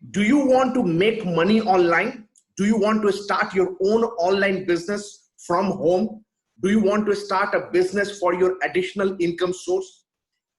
Do you want to make money online? Do you want to start your own online business from home? Do you want to start a business for your additional income source?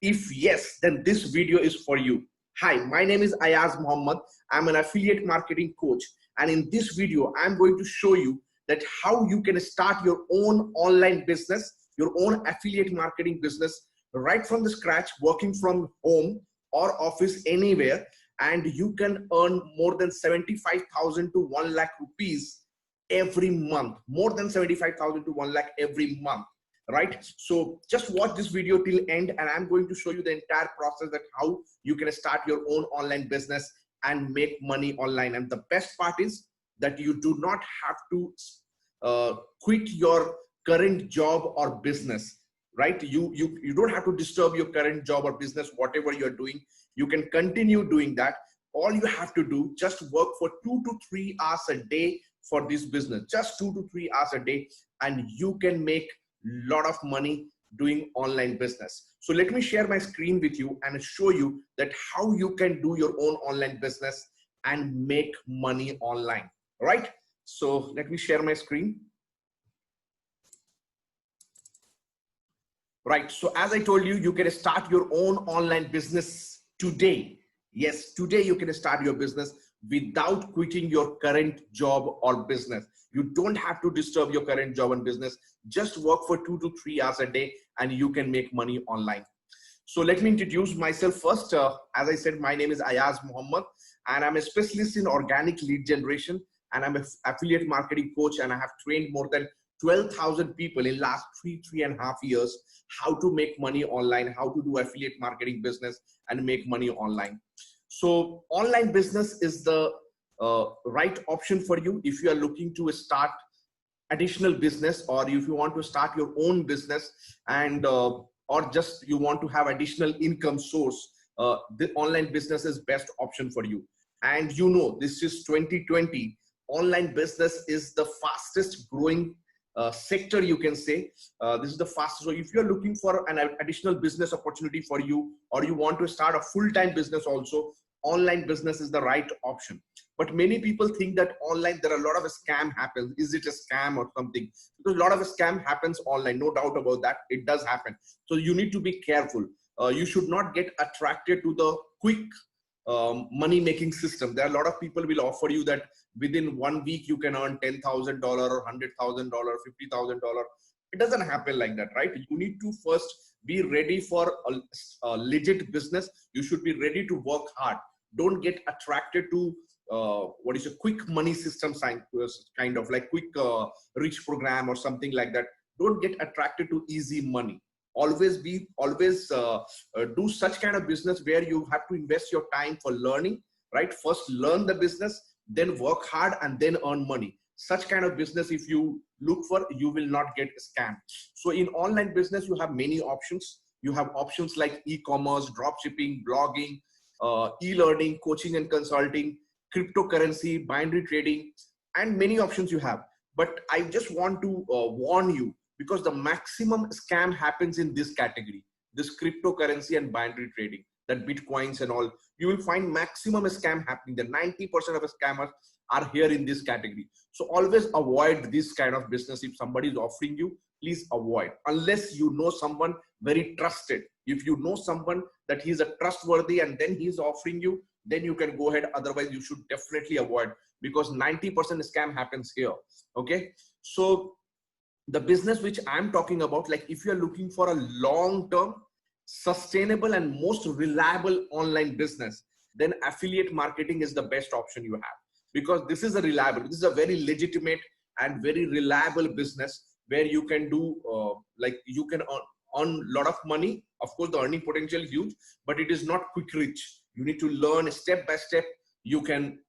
If yes, then this video is for you. Hi, my name is Ayaz Muhammad. I'm an affiliate marketing coach. And in this video, I'm going to show you that how you can start your own online business, your own affiliate marketing business right from the scratch, working from home or office anywhere. And you can earn more than 75,000 to 1 lakh rupees every month, more than 75,000 to 1 lakh every month, right? So just watch this video till end, and I'm going to show you the entire process that how you can start your own online business and make money online. And the best part is that you do not have to quit your current job or business, right? You don't have to disturb your current job or business, whatever you're doing. You can continue doing that. All you have to do, just work for 2 to 3 hours a day for this business, just 2 to 3 hours a day, and you can make a lot of money doing online business. So let me share my screen with you and show you that how you can do your own online business and make money online. All right, so let me share my screen. Right, so as I told you, you can start your own online business today. Yes, today you can start your business without quitting your current job or business. You don't have to disturb your current job and business. Just work for 2 to 3 hours a day and you can make money online. So let me introduce myself first. As I said, my name is Ayaz Muhammad and I'm a specialist in organic lead generation, and I'm an affiliate marketing coach, and I have trained more than 12,000 people in last 3.5 years how to make money online, how to do affiliate marketing business and make money online. So online business is the right option for you if you are looking to start additional business, or if you want to start your own business, and or just you want to have additional income source. The online business is best option for you. And you know, this is 2020. Online business is the fastest growing sector, you can say. This is the fastest. So if you're looking for an additional business opportunity for you, or you want to start a full-time business also, online business is the right option. But many people think that online there are a lot of scam happens. Is it a scam or something? Because a lot of scam happens online, no doubt about that. It does happen. So you need to be careful. You should not get attracted to the quick money making system. There are a lot of people will offer you that within 1 week you can earn $10,000 or $100,000, $50,000. It doesn't happen like that, right? You need to first be ready for a legit business. You should be ready to work hard. Don't get attracted to what is a quick money system, kind of like quick rich program or something like that. Don't get attracted to easy money. Always do such kind of business where you have to invest your time for learning, right? First learn the business, then work hard, and then earn money. Such kind of business, if you look for, you will not get scammed. So in online business, you have many options. You have options like e-commerce, drop shipping, blogging, e-learning, coaching and consulting, cryptocurrency, binary trading, and many options you have. But I just want to warn you, because the maximum scam happens in this category, this cryptocurrency and binary trading, that bitcoins and all. You will find maximum scam happening. The 90% of scammers are here in this category. So always avoid this kind of business. If somebody is offering you, please avoid, unless you know someone very trusted. If you know someone that he's a trustworthy and then he's offering you, then you can go ahead. Otherwise you should definitely avoid, because 90% scam happens here. Okay, so the business which I'm talking about, like if you're looking for a long-term, sustainable and most reliable online business, then affiliate marketing is the best option you have, because this is a very legitimate and very reliable business where you can do you can earn a lot of money. Of course, the earning potential is huge, but it is not quick rich. You need to learn step by step. You can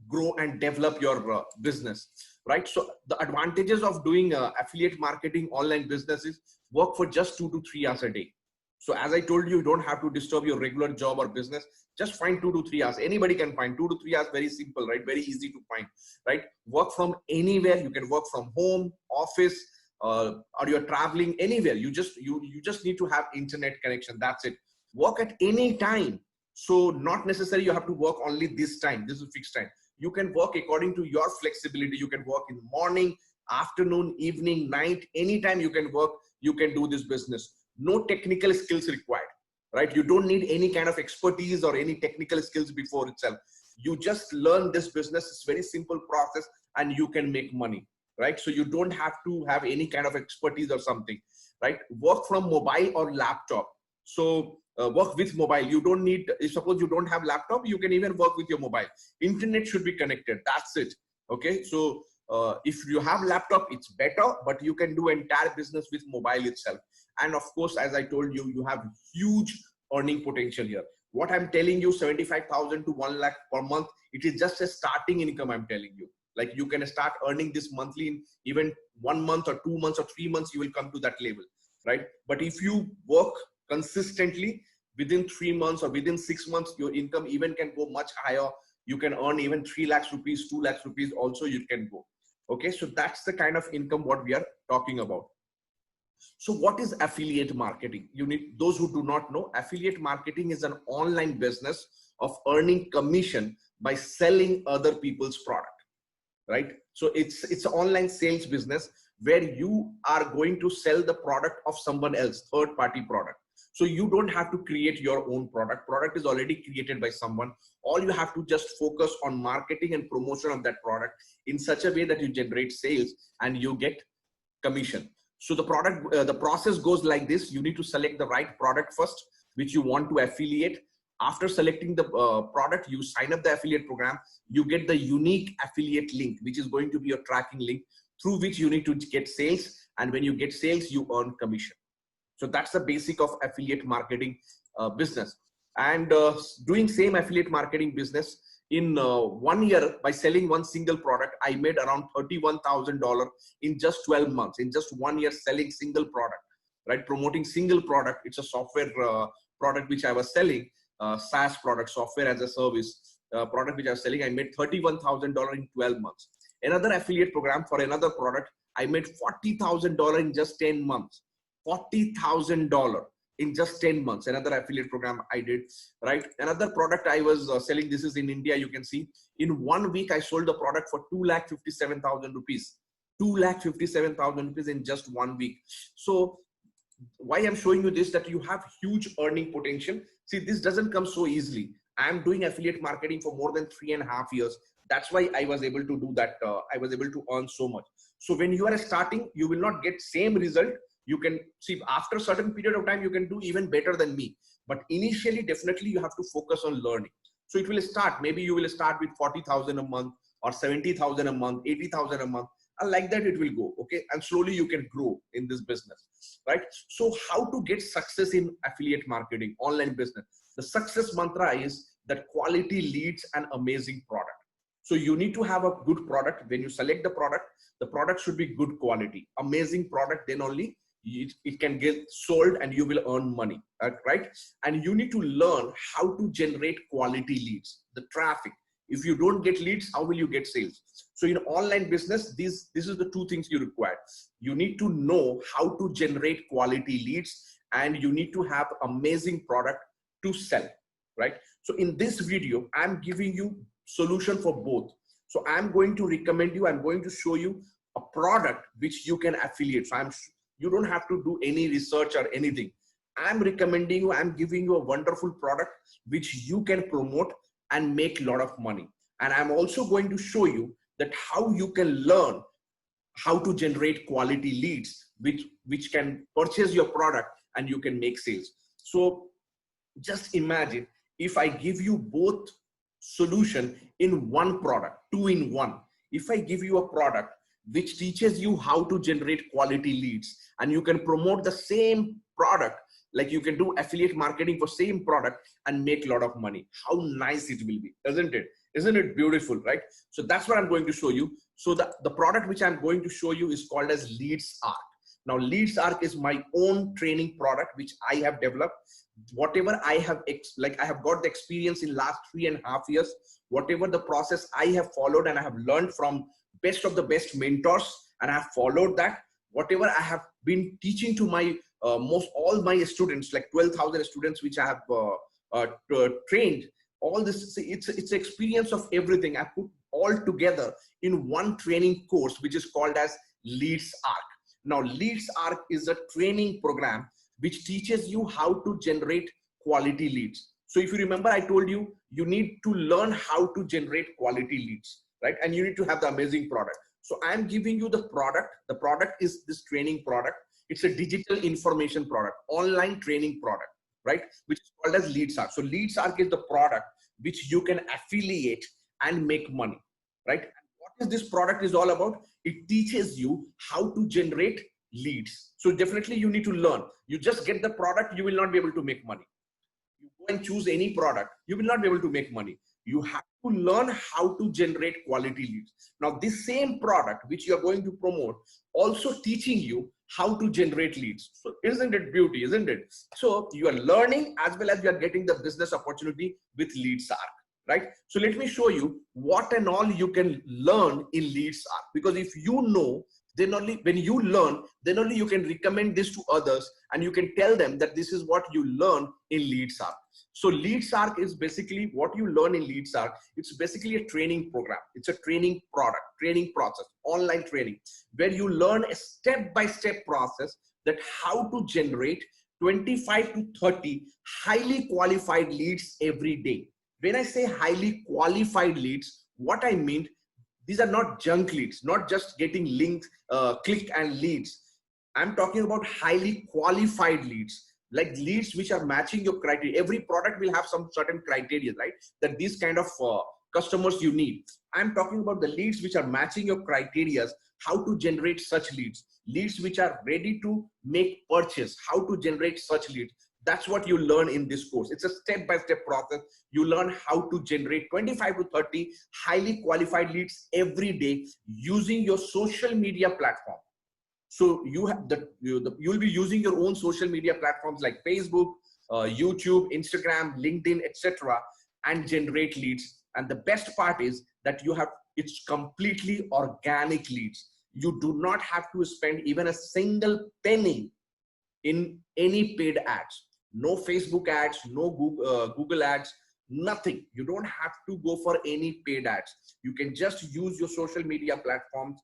grow and develop your business, right? So the advantages of doing affiliate marketing online business is work for just 2 to 3 hours a day. So as I told you, you don't have to disturb your regular job or business. Just find 2 to 3 hours. Anybody can find 2 to 3 hours. Very simple, right? Very easy to find, right? Work from anywhere. You can work from home, office, or you're traveling anywhere. You just need to have internet connection. That's it. Work at any time. So not necessarily you have to work only this time. This is fixed time. You can work according to your flexibility. You can work in morning, afternoon, evening, night, anytime you can work, you can do this business. No technical skills required, right? You don't need any kind of expertise or any technical skills before itself. You just learn this business. It's very simple process and you can make money, right? So you don't have to have any kind of expertise or something, right? Work from mobile or laptop. So work with mobile. You don't need, if suppose you don't have laptop, you can even work with your mobile. Internet should be connected. That's it. Okay. So if you have laptop, it's better, but you can do entire business with mobile itself. And of course, as I told you, you have huge earning potential here. What I'm telling you, 75,000 to 1 lakh per month, it is just a starting income. I'm telling you, like you can start earning this monthly in even 1 month or 2 months or 3 months, you will come to that level, right? But if you work consistently, within 3 months or within 6 months, your income even can go much higher. You can earn even 3 lakhs rupees, 2 lakhs rupees also you can go. Okay, so that's the kind of income what we are talking about. So what is affiliate marketing? You need, those who do not know, affiliate marketing is an online business of earning commission by selling other people's product, right? So it's an online sales business where you are going to sell the product of someone else, third party product. So you don't have to create your own product. Product is already created by someone. All you have to just focus on marketing and promotion of that product in such a way that you generate sales and you get commission. So the process goes like this. You need to select the right product first, which you want to affiliate. After selecting the product, you sign up the affiliate program. You get the unique affiliate link, which is going to be your tracking link through which you need to get sales. And when you get sales, you earn commission. So that's the basic of affiliate marketing business. And doing same affiliate marketing business in 1 year, by selling one single product, I made around $31,000 in just 12 months, in just 1 year selling single product, right? Promoting single product. It's a software product which I was selling, SaaS product, software as a service product which I was selling. I made $31,000 in 12 months. Another affiliate program for another product, I made $40,000 in just 10 months. $40,000 in just 10 months. Another affiliate program I did, right? Another product I was selling, this is in India, you can see. In 1 week, I sold the product for 2,57,000 rupees. 2,57,000 rupees in just 1 week. So why I'm showing you this, that you have huge earning potential. See, this doesn't come so easily. I'm doing affiliate marketing for more than 3.5 years. That's why I was able to do that. I was able to earn so much. So when you are starting, you will not get same result. You can see after a certain period of time, you can do even better than me. But initially, definitely you have to focus on learning. So it will start, maybe you will start with 40,000 a month or 70,000 a month, 80,000 a month. And like that, it will go. Okay. And slowly you can grow in this business, right? So how to get success in affiliate marketing, online business? The success mantra is that quality leads an amazing product. So you need to have a good product. When you select the product should be good quality, amazing product. Then only it can get sold and you will earn money, right? And you need to learn how to generate quality leads, the traffic. If you don't get leads, how will you get sales? So in online business, this is the two things you require. You need to know how to generate quality leads and you need to have amazing product to sell, right? So in this video, I'm giving you solution for both. So I'm going to recommend you, I'm going to show you a product which you can affiliate. So you don't have to do any research or anything. I'm recommending you, I'm giving you a wonderful product which you can promote and make a lot of money. And I'm also going to show you that how you can learn how to generate quality leads which can purchase your product and you can make sales. So just imagine if I give you both solution in one product, 2-in-1. If I give you a product which teaches you how to generate quality leads and you can promote the same product, like you can do affiliate marketing for same product and make a lot of money. How nice it will be, isn't it? Isn't it beautiful, right? So that's what I'm going to show you. So the product which I'm going to show you is called as LeadsArc. Now LeadsArc is my own training product which I have developed. Whatever I have, I have got the experience in last 3.5 years, whatever the process I have followed and I have learned from best of the best mentors and I have followed that. Whatever I have been teaching to my all my students, like 12,000 students which I have trained. All this, it's experience of everything. I put all together in one training course, which is called as Leads Arc. Now, Leads Arc is a training program which teaches you how to generate quality leads. So if you remember, I told you, you need to learn how to generate quality leads, right? And you need to have the amazing product. So I'm giving you the product. The product is this training product. It's a digital information product, online training product, right? Which is called as Leads Arc. So Leads Arc is the product which you can affiliate and make money, right? And what is this product is all about? It teaches you how to generate leads. So definitely you need to learn. You just get the product, you will not be able to make money. You go and choose any product, you will not be able to make money. You have to learn how to generate quality leads. Now, this same product which you are going to promote also teaching you how to generate leads. So isn't it beauty, isn't it? So you are learning as well as you are getting the business opportunity with Leads Arc, right? So let me show you what and all you can learn in Leads Arc. Because if you know, then only when you learn, then only you can recommend this to others and you can tell them that this is what you learn in Leads Arc. So Leads Arc is basically what you learn in Leads Arc. It's basically a training program. It's a training product, training process, online training, where you learn a step-by-step process that how to generate 25 to 30 highly qualified leads every day. When I say highly qualified leads, what I mean, these are not junk leads, not just getting linked, click and leads. I'm talking about highly qualified leads, like leads which are matching your criteria. Every product will have some certain criteria, right? That these kind of customers you need. I'm talking about the leads which are matching your criteria, how to generate such leads, leads which are ready to make purchase, how to generate such leads. That's what you learn in this course. It's a step-by-step process. You learn how to generate 25 to 30 highly qualified leads every day using your social media platform. So you have you'll be using your own social media platforms like Facebook, YouTube, Instagram, LinkedIn, etc., and generate leads. And the best part is that it's completely organic leads. You do not have to spend even a single penny in any paid ads. No Facebook ads, no Google ads, nothing. You don't have to go for any paid ads. You can just use your social media platforms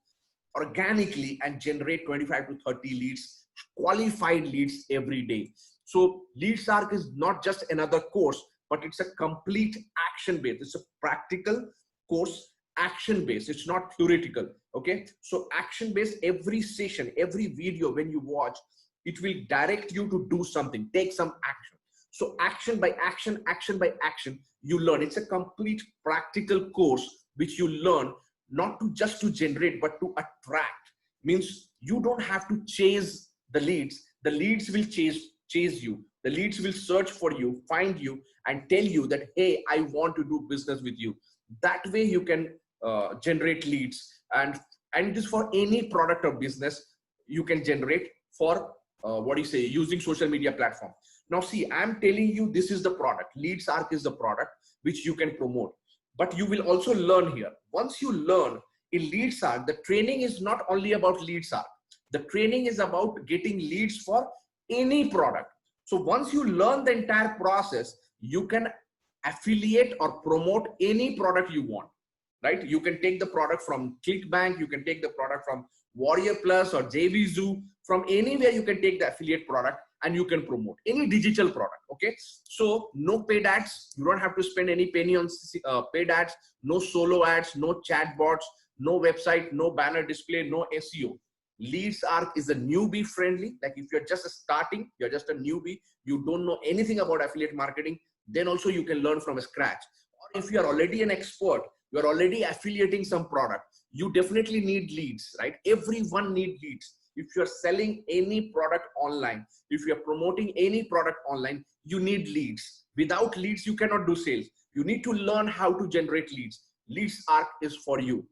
organically and generate 25 to 30 leads, qualified leads every day. So Leads Arc is not just another course, but it's a complete action-based. It's a practical course, action-based. It's not theoretical, okay? So action-based, every session, every video when you watch, it will direct you to do something, take some action. So action by action, action by action, you learn. It's a complete practical course which you learn not to just to generate, but to attract. Means you don't have to chase the leads. The leads will chase you. The leads will search for you, find you, and tell you that, hey, I want to do business with you. That way you can generate leads. And it is for any product or business you can generate for using social media platform. Now see, I'm telling you, this is the product. Leads Arc is the product which you can promote. But you will also learn here. Once you learn in Leads Arc, the training is not only about Leads Arc. The training is about getting leads for any product. So once you learn the entire process, you can affiliate or promote any product you want, right? You can take the product from ClickBank, you can take the product from Warrior Plus or JVZoo. From anywhere you can take the affiliate product and you can promote any digital product, okay? So no paid ads. You don't have to spend any penny on paid ads, no solo ads, no chat bots, no website, no banner display, no SEO. Leads Arc is a newbie friendly. Like if you're just starting, you're just a newbie, you don't know anything about affiliate marketing, then also you can learn from scratch. Or if you're already an expert, you're already affiliating some product, you definitely need leads, right? Everyone needs leads. If you're selling any product online, if you're promoting any product online, you need leads. Without leads, you cannot do sales. You need to learn how to generate leads. Leads Arc is for you.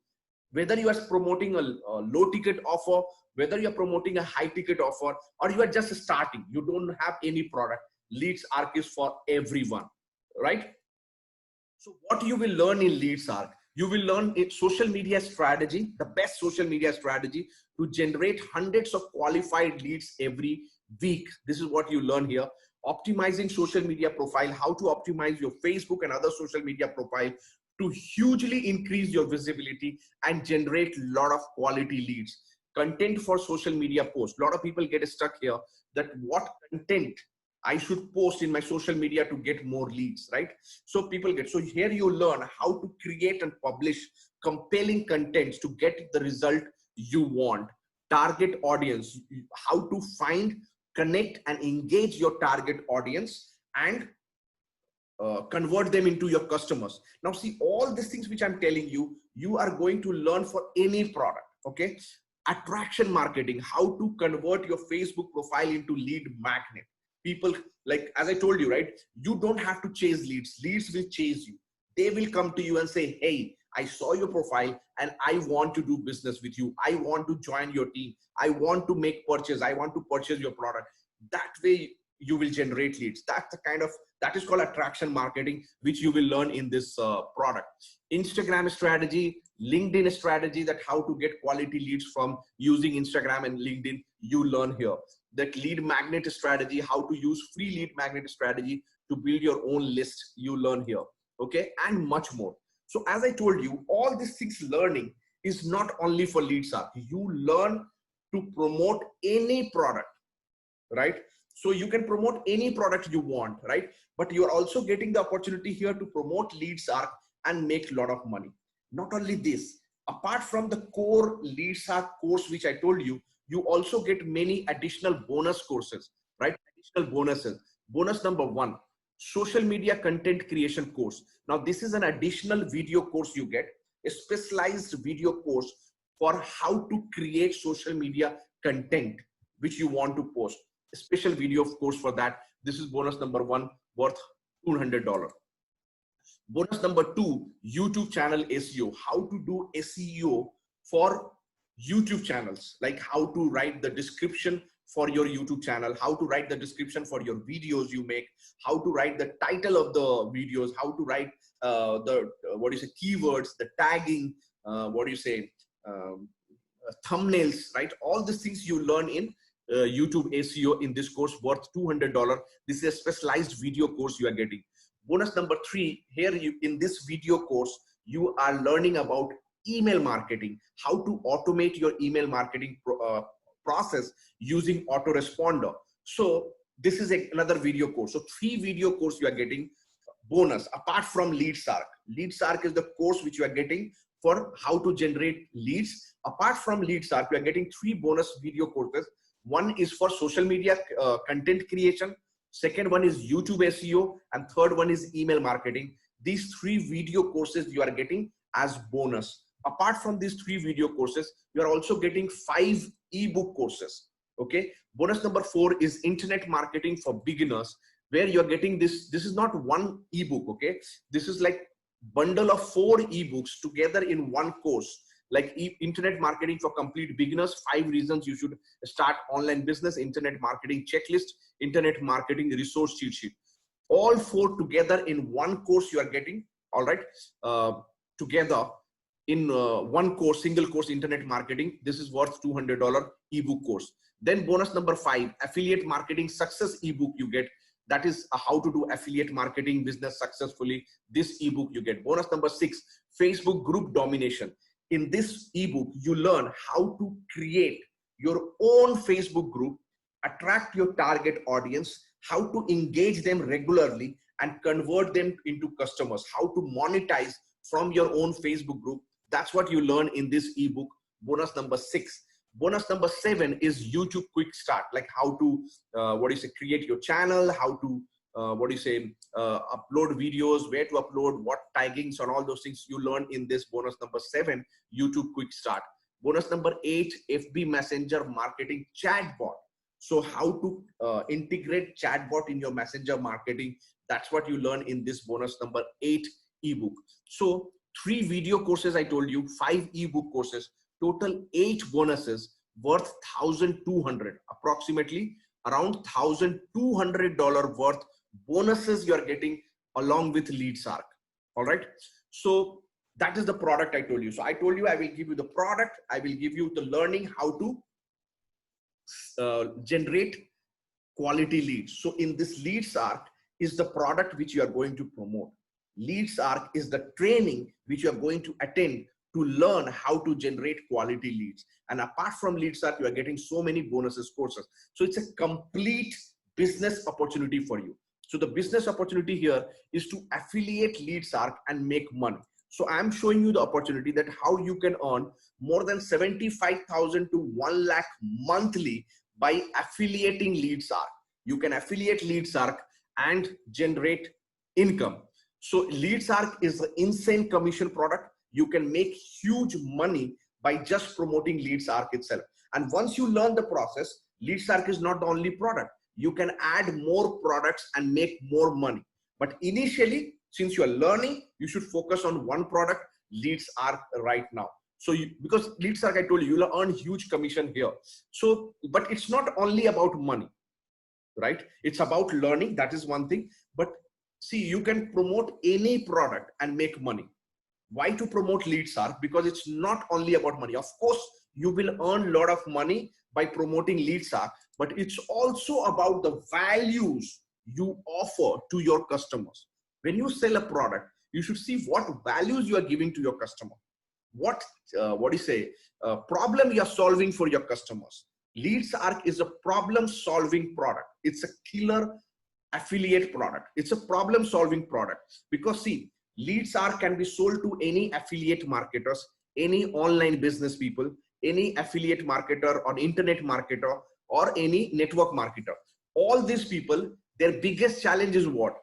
Whether you are promoting a low ticket offer, whether you're promoting a high ticket offer, or you are just starting, you don't have any product, Leads Arc is for everyone, right? So what you will learn in Leads Arc, you will learn a social media strategy, the best social media strategy to generate hundreds of qualified leads every week. This is what you learn here. optimizing social media profile, how to optimize your Facebook and other social media profile to hugely increase your visibility and generate a lot of quality leads. Content for social media posts. A lot of people get stuck here that what content I should post in my social media to get more leads, right? So people get, so here you learn how to create and publish compelling contents to get the result you want. Target audience, how to find, connect and engage your target audience and convert them into your customers. Now see, all these things which I'm telling you, you are going to learn for any product, okay? Attraction marketing, how to convert your Facebook profile into lead magnet. People, like, as I told you, right? You don't have to chase leads. Leads will chase you. They will come to you and say, hey, I saw your profile and I want to do business with you. I want to join your team. I want to make purchase. I want to purchase your product. That way you will generate leads. That's the kind of, that is called attraction marketing, which you will learn in this product. Instagram strategy, LinkedIn strategy, that how to get quality leads from using Instagram and LinkedIn, you learn here. That lead magnet strategy, how to use free lead magnet strategy to build your own list, you learn here, okay? And much more. So as I told you, all these things learning is not only for LeadShark. You learn to promote any product, right? So you can promote any product you want, right? But you're also getting the opportunity here to promote LeadShark and make a lot of money. Not only this, apart from the core LeadShark course, which I told you, you also get many additional bonus courses, right? Additional bonuses. Bonus number 1, social media content creation course. Now, this is an additional video course you get, a specialized video course for how to create social media content, which you want to post. A special video, of course, for that. This is bonus number 1, worth $200. Bonus number 2, YouTube channel SEO. How to do SEO for YouTube channels, like how to write the description for your YouTube channel, how to write the description for your videos you make, how to write the title of the videos, how to write keywords, the tagging, thumbnails, right? All these things you learn in YouTube SEO in this course, worth $200. This is a specialized video course you are getting. Bonus number 3, here in this video course, you are learning about email marketing, how to automate your email marketing process using autoresponder. So this is another video course. So 3 video course you are getting bonus apart from LeadShark. LeadShark is the course which you are getting for how to generate leads. Apart from LeadShark, you are getting 3 bonus video courses. One is for social media content creation. Second one is YouTube SEO, and third one is email marketing. These 3 video courses you are getting as bonus. Apart from these 3 video courses, you are also getting 5 ebook courses. Okay. Bonus number 4 is internet marketing for beginners, where you're getting this. This is not one ebook. Okay. This is like bundle of 4 ebooks together in one course, like internet marketing for complete beginners, 5 reasons you should start online business, internet marketing checklist, internet marketing resource cheat sheet. All 4 together in one course you are getting. All right. Together in one course, single course, internet marketing. This is worth $200 ebook course. Then bonus number 5, affiliate marketing success ebook you get. That is how to do affiliate marketing business successfully. This ebook you get. Bonus number 6, Facebook group domination. In this ebook, you learn how to create your own Facebook group, attract your target audience, how to engage them regularly and convert them into customers, how to monetize from your own Facebook group. That's what you learn in this ebook, bonus number 6. Bonus number 7 is YouTube quick start, like how to, create your channel, how to, upload videos, where to upload, what taggings and all those things you learn in this bonus number 7, YouTube quick start. Bonus number 8, FB Messenger marketing chatbot. So how to integrate chatbot in your messenger marketing. That's what you learn in this bonus number 8 ebook. So 3 video courses I told you, 5 ebook courses, total 8 bonuses worth $1,200, approximately around $1,200 worth bonuses you are getting along with LeadShark. All right. So that is the product I told you. So I told you I will give you the product. I will give you the learning how to generate quality leads. So in this leads arc is the product which you are going to promote. Leads arc is the training which you are going to attend to learn how to generate quality leads. And apart from leads arc, you are getting so many bonuses, courses. So it's a complete business opportunity for you. So the business opportunity here is to affiliate leads arc and make money. So I'm showing you the opportunity that how you can earn more than 75,000 to 1 lakh monthly by affiliating leads arc. You can affiliate leads arc and generate income. So leads arc is an insane commission product. You can make huge money by just promoting leads arc itself. And once you learn the process, leads arc is not the only product. You can add more products and make more money. But initially, since you are learning, you should focus on one product, leads arc, right now. So because leads arc, I told you, you'll earn huge commission here. So, but it's not only about money, right? It's about learning. That is one thing. But see, you can promote any product and make money. Why to promote leads arc? Because it's not only about money. Of course, you will earn a lot of money by promoting leads arc, but it's also about the values you offer to your customers. When you sell a product, you should see what values you are giving to your customer. What problem you are solving for your customers. Leads arc is a problem solving product. It's a killer affiliate product. It's a problem solving product because see, leads arc can be sold to any affiliate marketers, any online business people, any affiliate marketer or internet marketer or any network marketer. All these people, their biggest challenge is what?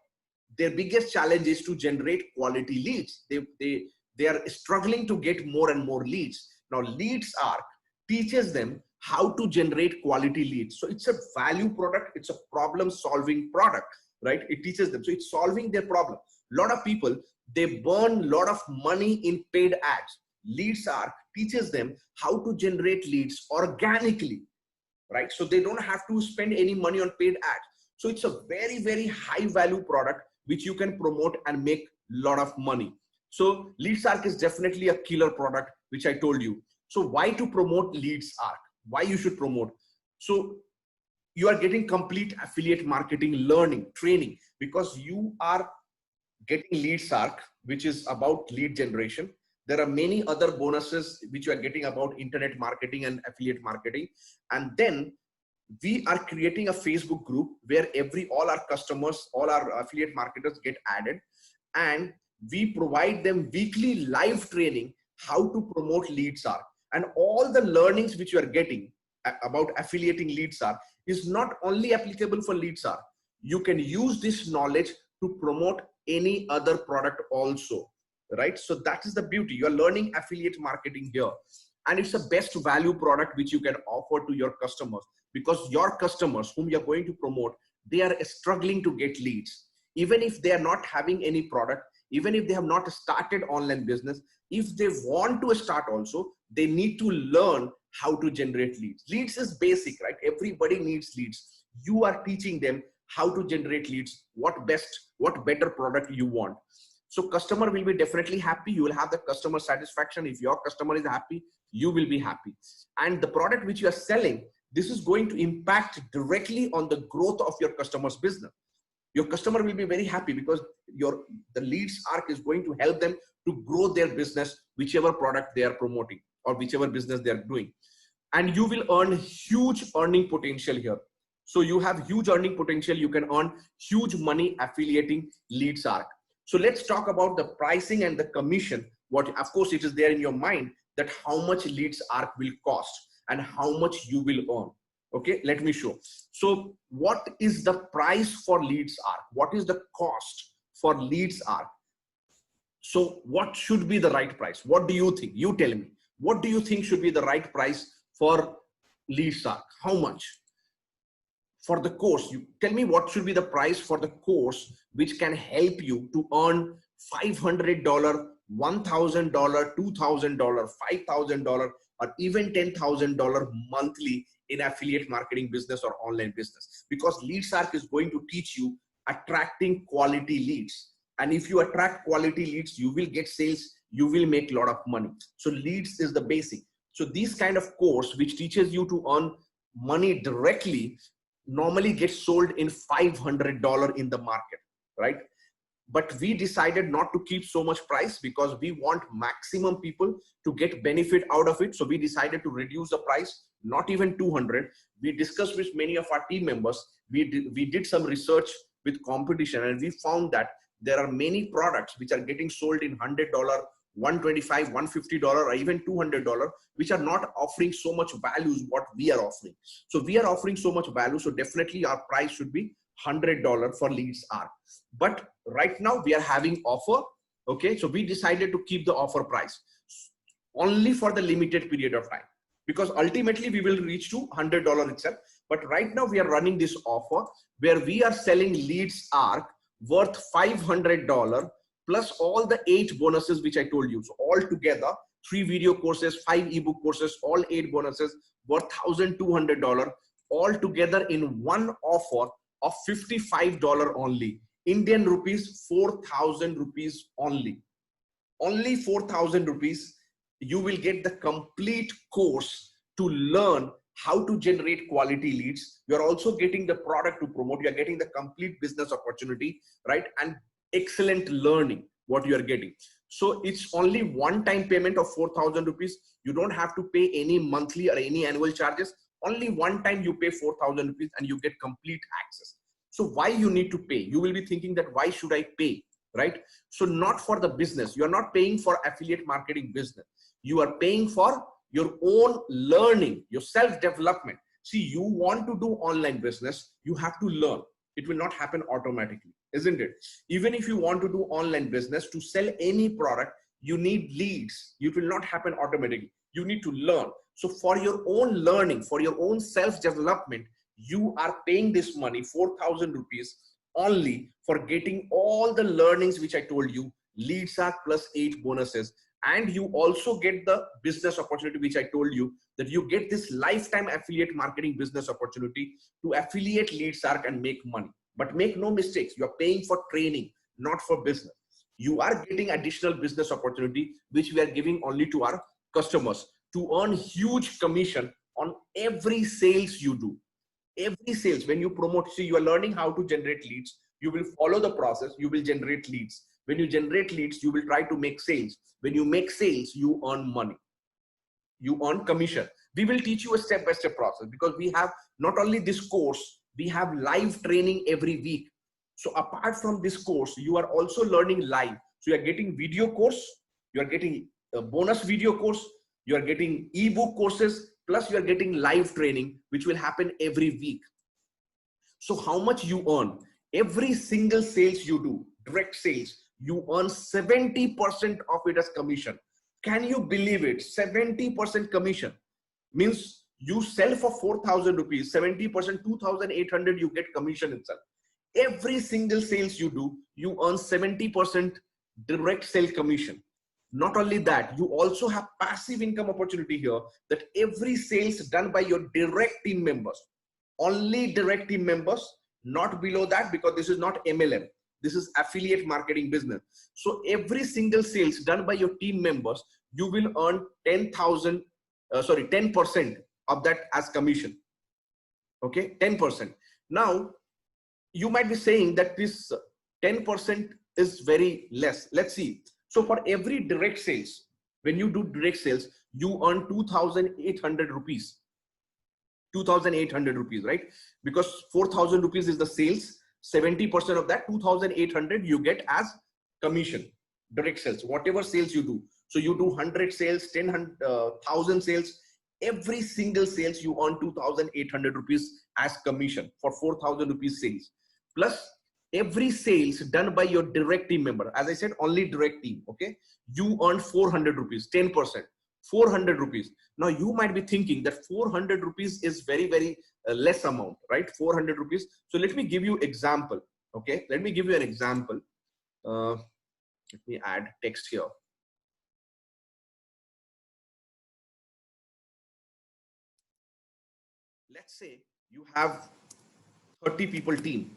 Their biggest challenge is to generate quality leads. They are struggling to get more and more leads. Now leads arc teaches them how to generate quality leads. So it's a value product. It's a problem solving product, right? It teaches them. So it's solving their problem. A lot of people, they burn a lot of money in paid ads. Leads arc teaches them how to generate leads organically, right? So they don't have to spend any money on paid ads. So it's a very, very high value product which you can promote and make a lot of money. So leads arc is definitely a killer product, which I told you. So why to promote leads arc? Why you should promote? So you are getting complete affiliate marketing learning, training, because you are getting leads arc, which is about lead generation. There are many other bonuses which you are getting about internet marketing and affiliate marketing. And then we are creating a Facebook group where all our customers, all our affiliate marketers get added, and we provide them weekly live training how to promote leads arc. And all the learnings which you are getting about affiliating leads arc is not only applicable for leads arc. You can use this knowledge to promote any other product also, right? So that is the beauty. You're learning affiliate marketing here, and it's a best value product which you can offer to your customers, because your customers whom you're going to promote, they are struggling to get leads. Even if they are not having any product, even if they have not started online business, if they want to start also, they need to learn how to generate leads. Leads is basic, right? Everybody needs leads. You are teaching them how to generate leads, what better product you want. So customer will be definitely happy. You will have the customer satisfaction. If your customer is happy, you will be happy. And the product which you are selling, this is going to impact directly on the growth of your customer's business. Your customer will be very happy because the leads arc is going to help them to grow their business, whichever product they are promoting or whichever business they are doing. And you will earn huge earning potential here. So you have huge earning potential. You can earn huge money affiliating leads arc. So let's talk about the pricing and the commission. What, of course, it is there in your mind that how much leads arc will cost and how much you will earn. Okay, let me show. So what is the price for leads arc? What is the cost for leads arc? So what should be the right price? What do you think? You tell me. What do you think should be the right price for leads arc? How much? For the course, you tell me what should be the price for the course which can help you to earn $500, $1,000, $2,000, $5,000, or even $10,000 monthly in affiliate marketing business or online business. Because leads arc is going to teach you attracting quality leads. And if you attract quality leads, you will get sales, you will make a lot of money. So leads is the basic. So this kind of course which teaches you to earn money directly normally gets sold in $500 in the market, right? But we decided not to keep so much price because we want maximum people to get benefit out of it. So we decided to reduce the price, not even 200. We discussed with many of our team members. We did some research with competition, and we found that there are many products which are getting sold in $100, $125, $150, or even $200, which are not offering so much value as what we are offering. So we are offering so much value. So definitely our price should be $100 for Leads Arc. But right now we are having offer. Okay, so we decided to keep the offer price only for the limited period of time, because ultimately we will reach to $100 itself. But right now we are running this offer where we are selling Leads Arc worth $500 plus all the 8 bonuses which I told you. So all together, 3 video courses, 5 ebook courses, all 8 bonuses worth $1,200, all together in one offer of $55 only. Indian rupees, 4,000 rupees only. Only 4,000 rupees. You will get the complete course to learn how to generate quality leads. You're also getting the product to promote. You're getting the complete business opportunity, right? And excellent learning what you are getting. So it's only one-time payment of 4,000 rupees. You don't have to pay any monthly or any annual charges. Only one time you pay 4,000 rupees and you get complete access. So why you need to pay? You will be thinking that why should I pay, right? So not for the business. You are not paying for affiliate marketing business. You are paying for your own learning, your self-development. See, you want to do online business, you have to learn. It will not happen automatically, isn't it? Even if you want to do online business, to sell any product, you need leads. It will not happen automatically. You need to learn. So for your own learning, for your own self-development, you are paying this money, 4,000 rupees, only for getting all the learnings which I told you, Leads Arc plus 8 bonuses. And you also get the business opportunity, which I told you, that you get this lifetime affiliate marketing business opportunity to affiliate Leads Arc and make money. But make no mistakes, you are paying for training, not for business. You are getting additional business opportunity, which we are giving only to our customers to earn huge commission on every sales you do. Every sales, when you promote, see, you are learning how to generate leads. You will follow the process, you will generate leads. When you generate leads, you will try to make sales. When you make sales, you earn money. You earn commission. We will teach you a step-by-step process, because we have not only this course, we have live training every week. So apart from this course, you are also learning live. So you are getting video course, you are getting a bonus video course, you are getting ebook courses, plus you are getting live training, which will happen every week. So how much you earn? Every single sales you do, direct sales, you earn 70% of it as commission. Can you believe it? 70% commission means you sell for 4,000 rupees, 70%, 2,800 you get commission itself. Every single sales you do, you earn 70% direct sale commission. Not only that, you also have passive income opportunity here, that every sales done by your direct team members, only direct team members, not below that, because this is not MLM. This is affiliate marketing business. So every single sales done by your team members, you will earn 10% of that as commission. Okay, 10%. Now, you might be saying that this 10% is very less. Let's see. So for every direct sales, when you do direct sales, you earn 2,800 rupees. 2,800 rupees, right? Because 4,000 rupees is the sales. 70% of that, 2,800 you get as commission, direct sales, whatever sales you do. So you do 100 sales, 10,000 sales, every single sales you earn 2,800 rupees as commission for 4,000 rupees sales. Plus every sales done by your direct team member, as I said, only direct team, okay? You earn 400 rupees, 10%, 400 rupees. Now you might be thinking that 400 rupees is very, very less amount, right? 400 rupees. So let me give you example. Okay. Let me give you an example. Let me add text here. Let's say you have 30 people team.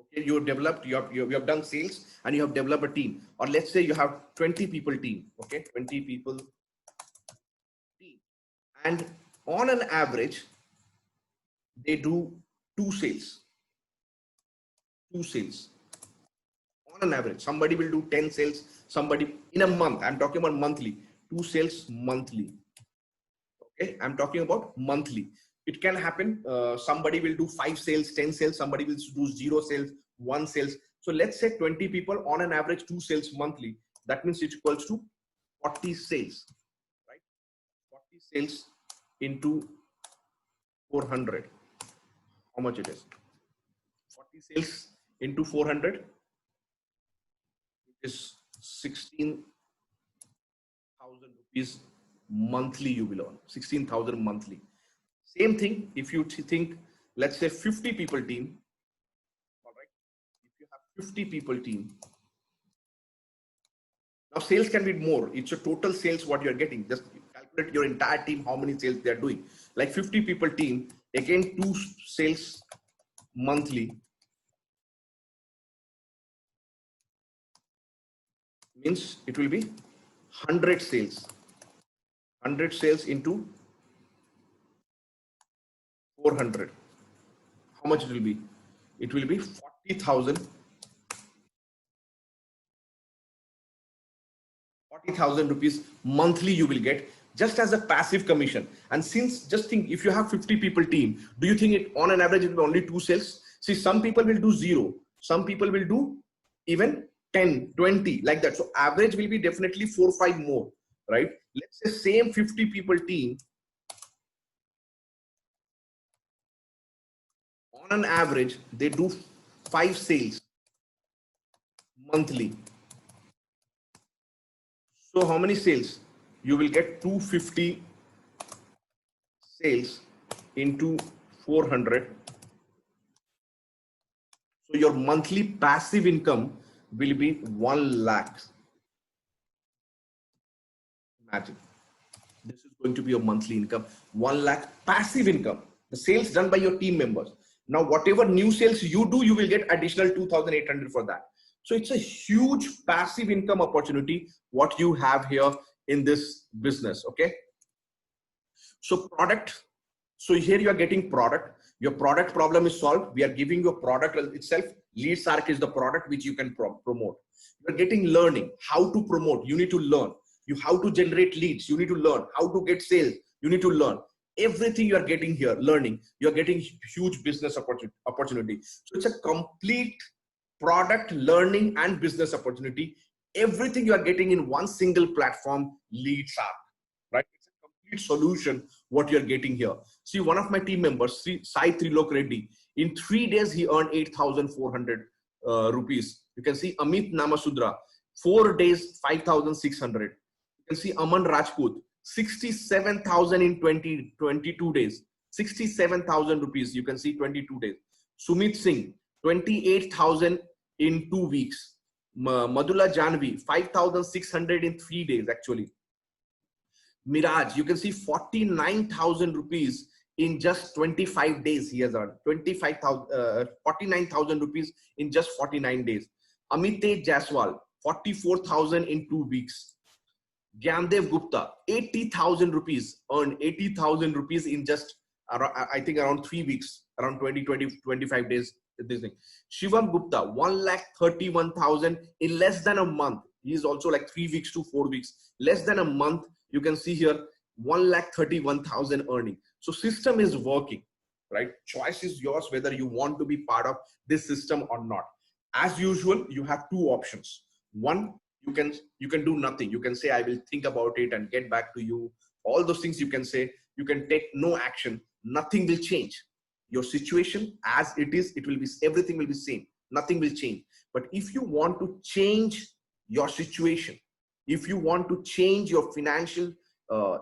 Okay. You have developed, you have done sales and you have developed a team. Or let's say you have 20 people team. Okay. 20 people team. And on an average, they do 2 sales. 2 sales. On an average, somebody will do 10 sales, somebody in a month. I'm talking about monthly. 2 sales monthly. Okay, I'm talking about monthly. It can happen. Somebody will do 5 sales, 10 sales. Somebody will do 0 sales, 1 sales. So let's say 20 people on an average 2 sales monthly. That means it equals to 40 sales, right? 40 sales into 400. How much it is? 40 sales into 400 is 16,000 rupees monthly you will earn. 16,000 monthly. Same thing if you think, let's say 50 people team. All right. If you have 50 people team, now sales can be more. It's a total sales what you're getting. Just calculate your entire team, how many sales they're doing. Like 50 people team, again 2 sales monthly means it will be 100 sales. 100 sales into 400. How much it will be? It will be 40,000. 40,000 rupees monthly you will get just as a passive commission. And since, just think, if you have 50 people team, do you think it on an average it will only 2 sales? See, some people will do 0, some people will do even 10, 20 like that. So average will be definitely 4, 5 more, right? Let's say same 50 people team, on an average they do 5 sales monthly. So how many sales? You will get 250 sales into 400. So your monthly passive income will be 1 lakh. Imagine. This is going to be your monthly income. 1 lakh passive income. The sales done by your team members. Now, whatever new sales you do, you will get additional 2,800 for that. So it's a huge passive income opportunity what you have here in this business. Okay. So product. So here you are getting product. Your product problem is solved. We are giving you a product itself. LeadsArc is the product which you can promote. You're getting learning how to promote. You need to learn. You how to generate leads. You need to learn how to get sales. You need to learn everything you are getting here. Learning. You're getting huge business opportunity. So it's a complete product, learning, and business opportunity. Everything you are getting in one single platform. LeadsArc, right? It's a complete solution what you're getting here. See, one of my team members, Sai Trilok Reddy, in 3 days he earned 8,400 rupees. You can see Amit Namasudra, 4 days 5,600. You can see Aman Rajput, 67,000 in 22 days. 67,000 rupees. You can see 22 days. Sumit Singh, 28,000 in 2 weeks. Madhula Janvi, 5,600 in 3 days actually. Miraj, you can see 49,000 rupees in just 25 days he has earned. 49,000 rupees in just 49 days. Amitesh Jaswal, 44,000 in 2 weeks. Gyandev Gupta, 80,000 rupees, earned 80,000 rupees in just, I think around 3 weeks, around 25 days. This thing. Shivam Gupta, 1,31,000 in less than a month. He is also like 3 weeks to 4 weeks. Less than a month, you can see here, 1,31,000 earning. So system is working, right? Choice is yours whether you want to be part of this system or not. As usual, you have 2 options. One, you can do nothing. You can say, I will think about it and get back to you. All those things you can say. You can take no action. Nothing will change. Your situation as it is, everything will be same. Nothing will change. But if you want to change your situation, if you want to change your financial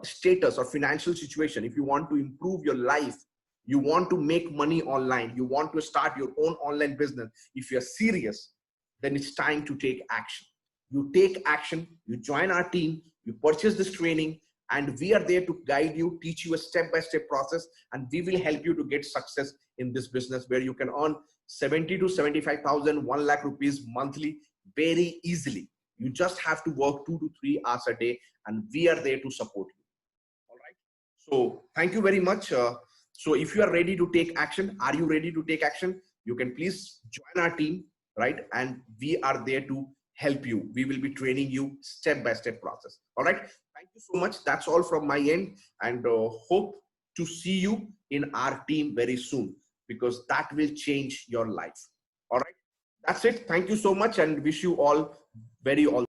status or financial situation, if you want to improve your life, you want to make money online, you want to start your own online business, if you're serious, then it's time to take action. You take action, you join our team, you purchase this training, and we are there to guide you, teach you a step-by-step process, and we will help you to get success in this business where you can earn 70 to 75,000, 1 lakh rupees monthly very easily. You just have to work 2 to 3 hours a day, and we are there to support you. All right. So thank you very much. So if you are ready to take action, are you ready to take action? You can please join our team, right? And we are there to help you. We will be training you step-by-step process. All right. Thank you so much. That's all from my end, and hope to see you in our team very soon, because that will change your life. All right. That's it. Thank you so much, and wish you all all